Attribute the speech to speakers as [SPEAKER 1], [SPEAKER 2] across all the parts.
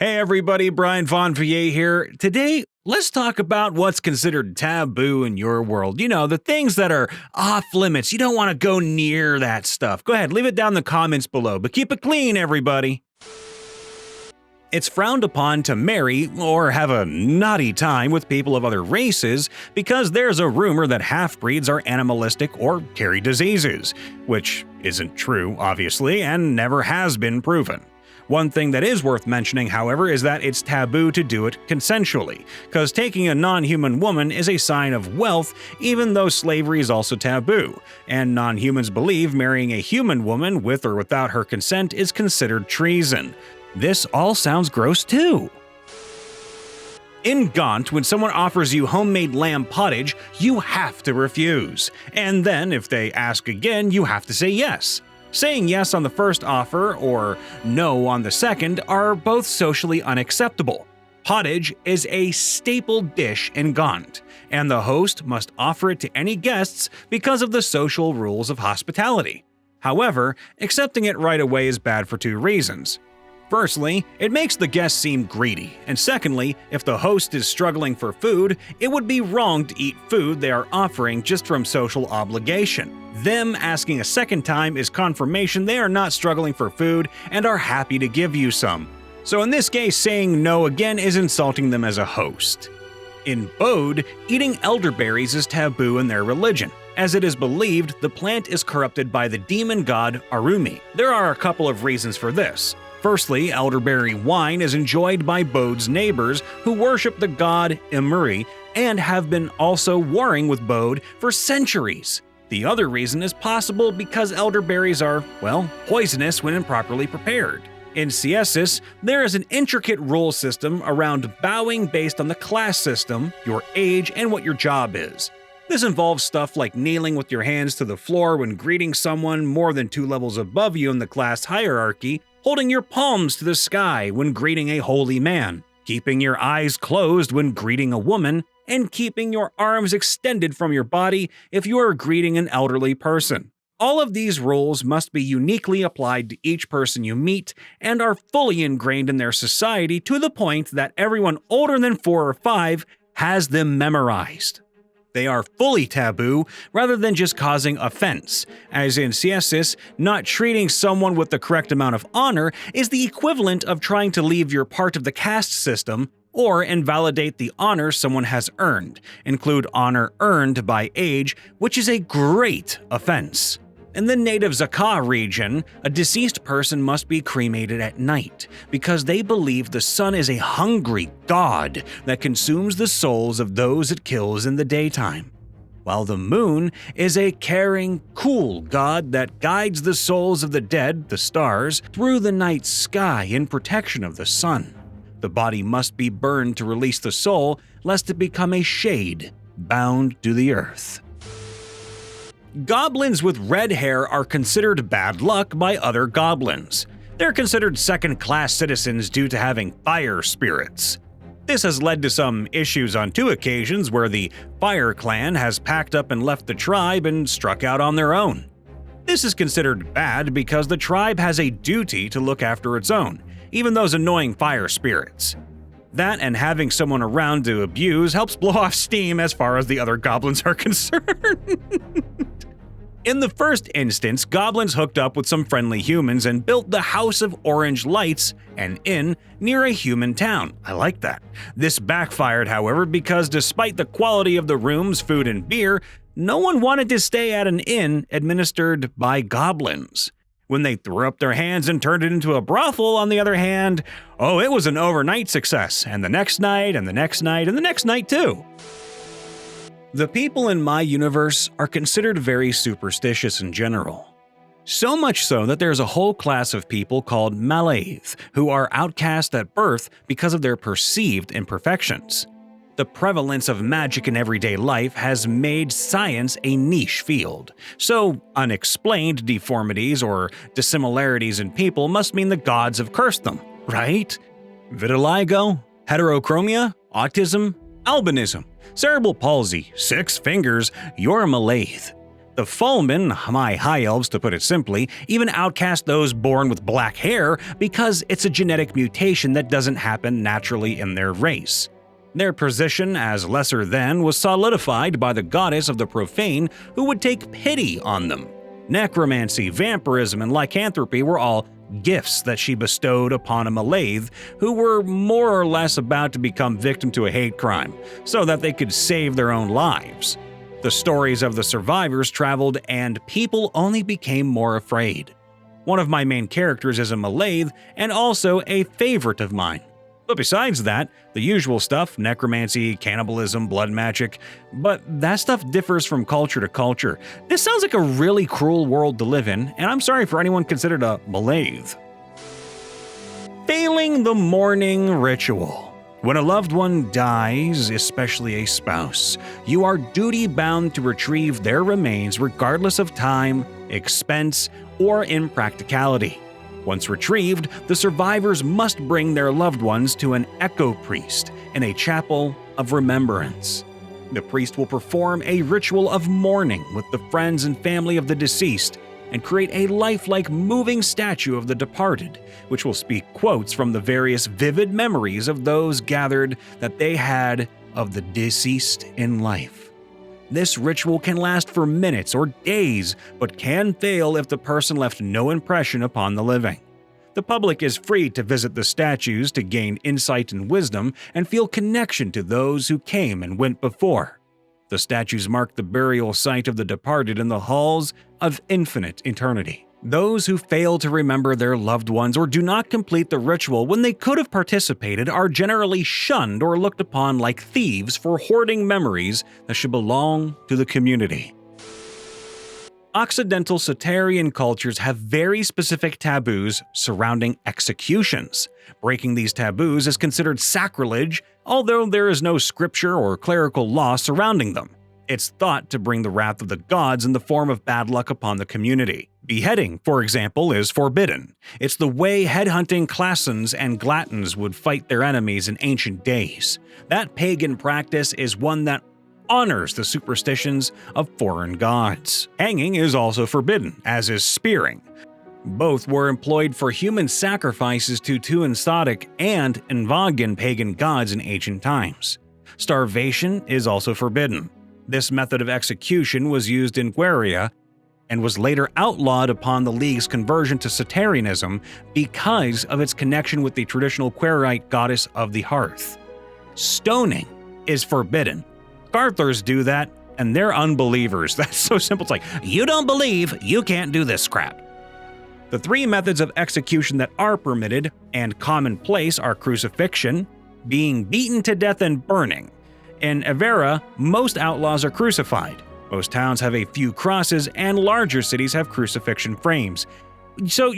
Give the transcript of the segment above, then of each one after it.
[SPEAKER 1] Hey everybody, Brian Fonvier here. Today, let's talk about what's considered taboo in your world. You know, the things that are off limits. You don't want to go near that stuff. Go ahead, leave it down in the comments below, but keep it clean, everybody. It's frowned upon to marry or have a naughty time with people of other races because there's a rumor that half-breeds are animalistic or carry diseases, which isn't true, obviously, and never has been proven. One thing that is worth mentioning, however, is that it's taboo to do it consensually, because taking a non-human woman is a sign of wealth, even though slavery is also taboo, and non-humans believe marrying a human woman with or without her consent is considered treason. This all sounds gross too. In Gaunt, when someone offers you homemade lamb pottage, you have to refuse. And then, if they ask again, you have to say yes. Saying yes on the first offer or no on the second are both socially unacceptable. Pottage is a staple dish in Gaunt, and the host must offer it to any guests because of the social rules of hospitality. However, accepting it right away is bad for two reasons. Firstly, it makes the guest seem greedy, and secondly, if the host is struggling for food, it would be wrong to eat food they are offering just from social obligation. Them asking a second time is confirmation they are not struggling for food and are happy to give you some. So in this case, saying no again is insulting them as a host. In Bode, eating elderberries is taboo in their religion, as it is believed the plant is corrupted by the demon god Arumi. There are a couple of reasons for this. Firstly, elderberry wine is enjoyed by Bode's neighbors who worship the god Imuri and have been also warring with Bode for centuries. The other reason is possible because elderberries are, well, poisonous when improperly prepared. In Ciesis, there is an intricate rule system around bowing based on the class system, your age, and what your job is. This involves stuff like kneeling with your hands to the floor when greeting someone more than 2 levels above you in the class hierarchy, holding your palms to the sky when greeting a holy man, keeping your eyes closed when greeting a woman, and keeping your arms extended from your body if you are greeting an elderly person. All of these rules must be uniquely applied to each person you meet and are fully ingrained in their society to the point that everyone older than 4 or 5 has them memorized. They are fully taboo rather than just causing offense, as in Ciesis, not treating someone with the correct amount of honor is the equivalent of trying to leave your part of the caste system or invalidate the honor someone has earned, include honor earned by age, which is a great offense. In the native Zaka region, a deceased person must be cremated at night because they believe the sun is a hungry god that consumes the souls of those it kills in the daytime, while the moon is a caring, cool god that guides the souls of the dead, the stars, through the night sky in protection of the sun. The body must be burned to release the soul, lest it become a shade bound to the earth. Goblins with red hair are considered bad luck by other goblins. They're considered second-class citizens due to having fire spirits. This has led to some issues on 2 occasions where the Fire Clan has packed up and left the tribe and struck out on their own. This is considered bad because the tribe has a duty to look after its own, even those annoying fire spirits. That and having someone around to abuse helps blow off steam as far as the other goblins are concerned. In the first instance, goblins hooked up with some friendly humans and built the House of Orange Lights, an inn, near a human town. I like that. This backfired, however, because despite the quality of the rooms, food, and beer, no one wanted to stay at an inn administered by goblins. When they threw up their hands and turned it into a brothel, on the other hand, oh, it was an overnight success, and the next night, and the next night, and the next night too. The people in my universe are considered very superstitious in general. So much so that there's a whole class of people called malthe, who are outcast at birth because of their perceived imperfections. The prevalence of magic in everyday life has made science a niche field, so unexplained deformities or dissimilarities in people must mean the gods have cursed them, right? Vitiligo, heterochromia, autism, albinism, cerebral palsy, 6 fingers, you're a malthe. The Fulmen, my high elves to put it simply, even outcast those born with black hair because it's a genetic mutation that doesn't happen naturally in their race. Their position as lesser than was solidified by the goddess of the profane who would take pity on them. Necromancy, vampirism, and lycanthropy were all gifts that she bestowed upon a malthe who were more or less about to become victim to a hate crime, so that they could save their own lives. The stories of the survivors traveled and people only became more afraid. One of my main characters is a malthe and also a favorite of mine. But besides that, the usual stuff, necromancy, cannibalism, blood magic, but that stuff differs from culture to culture. This sounds like a really cruel world to live in, and I'm sorry for anyone considered a malthe. Failing the mourning ritual. When a loved one dies, especially a spouse, you are duty-bound to retrieve their remains regardless of time, expense, or impracticality. Once retrieved, the survivors must bring their loved ones to an echo priest in a chapel of remembrance. The priest will perform a ritual of mourning with the friends and family of the deceased and create a lifelike moving statue of the departed, which will speak quotes from the various vivid memories of those gathered that they had of the deceased in life. This ritual can last for minutes or days, but can fail if the person left no impression upon the living. The public is free to visit the statues to gain insight and wisdom and feel connection to those who came and went before. The statues mark the burial site of the departed in the halls of infinite eternity. Those who fail to remember their loved ones or do not complete the ritual when they could have participated are generally shunned or looked upon like thieves for hoarding memories that should belong to the community. Occidental Satarian cultures have very specific taboos surrounding executions. Breaking these taboos is considered sacrilege, although there is no scripture or clerical law surrounding them. It's thought to bring the wrath of the gods in the form of bad luck upon the community. Beheading, for example, is forbidden. It's the way headhunting Classons and Glatons would fight their enemies in ancient days. That pagan practice is one that honors the superstitions of foreign gods. Hanging is also forbidden, as is spearing. Both were employed for human sacrifices to Tuatha and Invagan pagan gods in ancient times. Starvation is also forbidden. This method of execution was used in Gueria and was later outlawed upon the League's conversion to Satarianism because of its connection with the traditional Querite goddess of the hearth. Stoning is forbidden. Garthers do that, and they're unbelievers. That's so simple. It's like, you don't believe, you can't do this crap. The three methods of execution that are permitted and commonplace are crucifixion, being beaten to death, and burning. In Evera, most outlaws are crucified. Most towns have a few crosses, and larger cities have crucifixion frames. So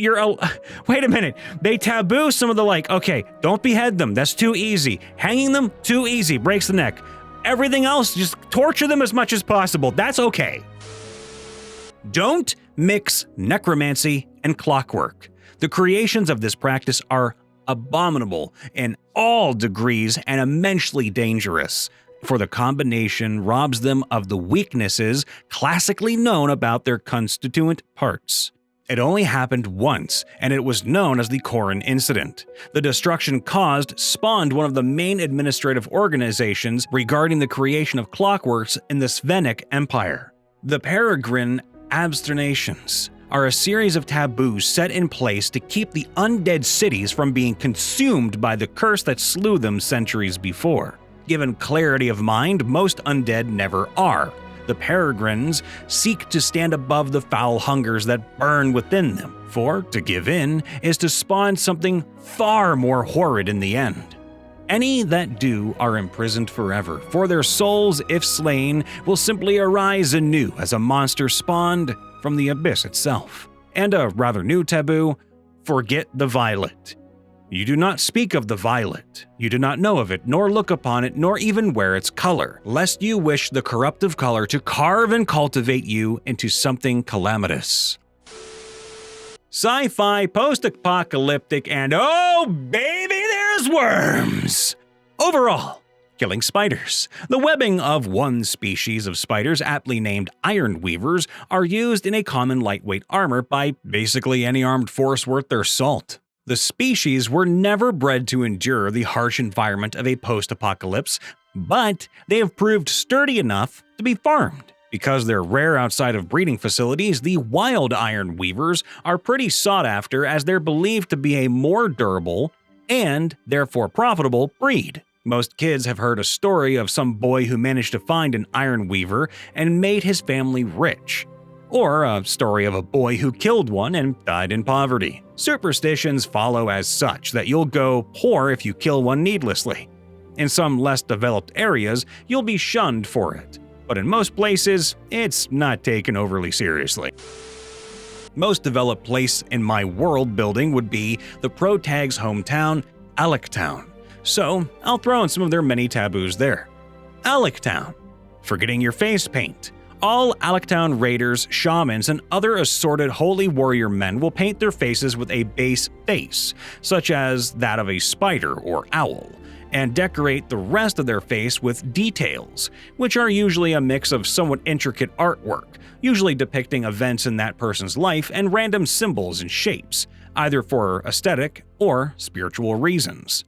[SPEAKER 1] wait a minute. They taboo some of the okay, don't behead them. That's too easy. Hanging them, too easy. Breaks the neck. Everything else, just torture them as much as possible. That's okay. Don't mix necromancy and clockwork. The creations of this practice are abominable in all degrees and immensely dangerous, for the combination robs them of the weaknesses classically known about their constituent parts. It only happened once, and it was known as the Corin Incident. The destruction caused spawned one of the main administrative organizations regarding the creation of clockworks in the Svenic Empire. The Peregrine Absternations are a series of taboos set in place to keep the undead cities from being consumed by the curse that slew them centuries before. Given clarity of mind, most undead never are. The Peregrines seek to stand above the foul hungers that burn within them, for to give in is to spawn something far more horrid in the end. Any that do are imprisoned forever, for their souls, if slain, will simply arise anew as a monster spawned from the abyss itself. And a rather new taboo, forget the violet. You do not speak of the violet. You do not know of it, nor look upon it, nor even wear its color, lest you wish the corruptive color to carve and cultivate you into something calamitous. Sci-fi, post-apocalyptic, and oh baby, there's worms! Overall, Killing spiders. The webbing of one species of spiders, aptly named iron weavers, are used in a common lightweight armor by basically any armed force worth their salt. The species were never bred to endure the harsh environment of a post-apocalypse, but they have proved sturdy enough to be farmed. Because they're rare outside of breeding facilities, the wild iron weavers are pretty sought after as they're believed to be a more durable and therefore profitable breed. Most kids have heard a story of some boy who managed to find an iron weaver and made his family rich, or a story of a boy who killed one and died in poverty. Superstitions follow as such that you'll go poor if you kill one needlessly. In some less developed areas, you'll be shunned for it, but in most places, it's not taken overly seriously. Most developed place in my world building would be the protag's hometown, Alak Town. So, I'll throw in some of their many taboos there. Alak Town. Forgetting your face paint. All Alak Town raiders, shamans, and other assorted holy warrior men will paint their faces with a base face, such as that of a spider or owl, and decorate the rest of their face with details, which are usually a mix of somewhat intricate artwork, usually depicting events in that person's life and random symbols and shapes, either for aesthetic or spiritual reasons.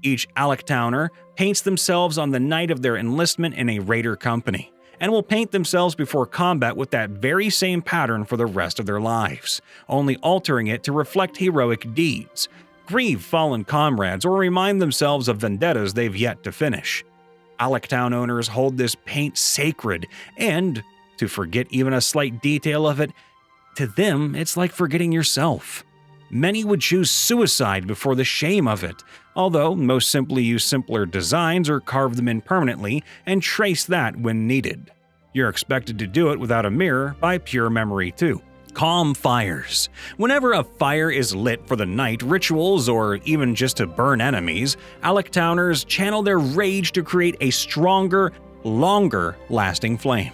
[SPEAKER 1] Each Alak Towner paints themselves on the night of their enlistment in a raider company, and will paint themselves before combat with that very same pattern for the rest of their lives, only altering it to reflect heroic deeds, grieve fallen comrades, or remind themselves of vendettas they've yet to finish. Alak Town owners hold this paint sacred, and to forget even a slight detail of it, to them it's like forgetting yourself. Many would choose suicide before the shame of it, although most simply use simpler designs or carve them in permanently and trace that when needed. You're expected to do it without a mirror by pure memory too. Calm fires. Whenever a fire is lit for the night, rituals, or even just to burn enemies, Alak Towners channel their rage to create a stronger, longer-lasting flame.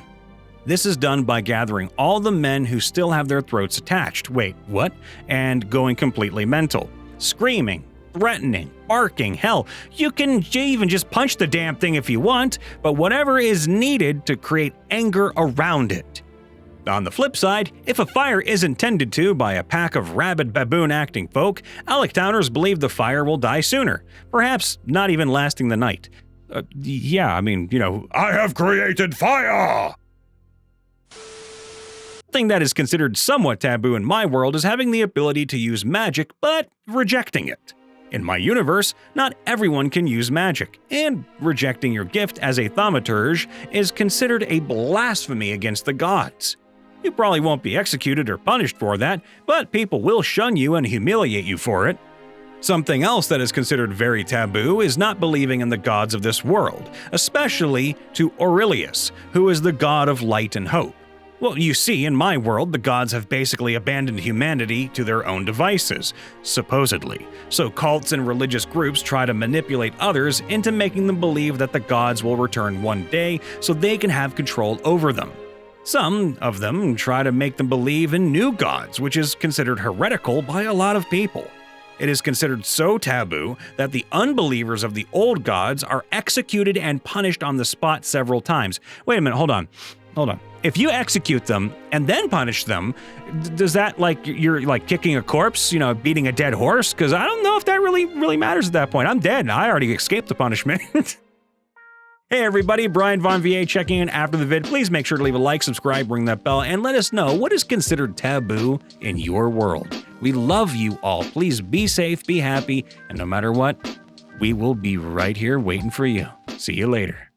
[SPEAKER 1] This is done by gathering all the men who still have their throats attached, wait, what? And going completely mental. Screaming, threatening, barking, hell, you can even just punch the damn thing if you want, but whatever is needed to create anger around it. On the flip side, if a fire is intended to by a pack of rabid baboon-acting folk, Alak Towners believe the fire will die sooner, perhaps not even lasting the night. I have created fire! Thing that is considered somewhat taboo in my world is having the ability to use magic, but rejecting it. In my universe, not everyone can use magic, and rejecting your gift as a thaumaturge is considered a blasphemy against the gods. You probably won't be executed or punished for that, but people will shun you and humiliate you for it. Something else that is considered very taboo is not believing in the gods of this world, especially to Aurelius, who is the god of light and hope. Well, you see, in my world, the gods have basically abandoned humanity to their own devices, supposedly. So cults and religious groups try to manipulate others into making them believe that the gods will return one day so they can have control over them. Some of them try to make them believe in new gods, which is considered heretical by a lot of people. It is considered so taboo that the unbelievers of the old gods are executed and punished on the spot several times. Wait a minute, hold on. If you execute them and then punish them, does that you're kicking a corpse, beating a dead horse? Because I don't know if that really matters at that point. I'm dead. I already escaped the punishment. Hey everybody, Brian Von VA checking in after the vid. Please make sure to leave a like, subscribe, ring that bell, and let us know what is considered taboo in your world. We love you all. Please be safe, be happy, and no matter what, we will be right here waiting for you. See you later.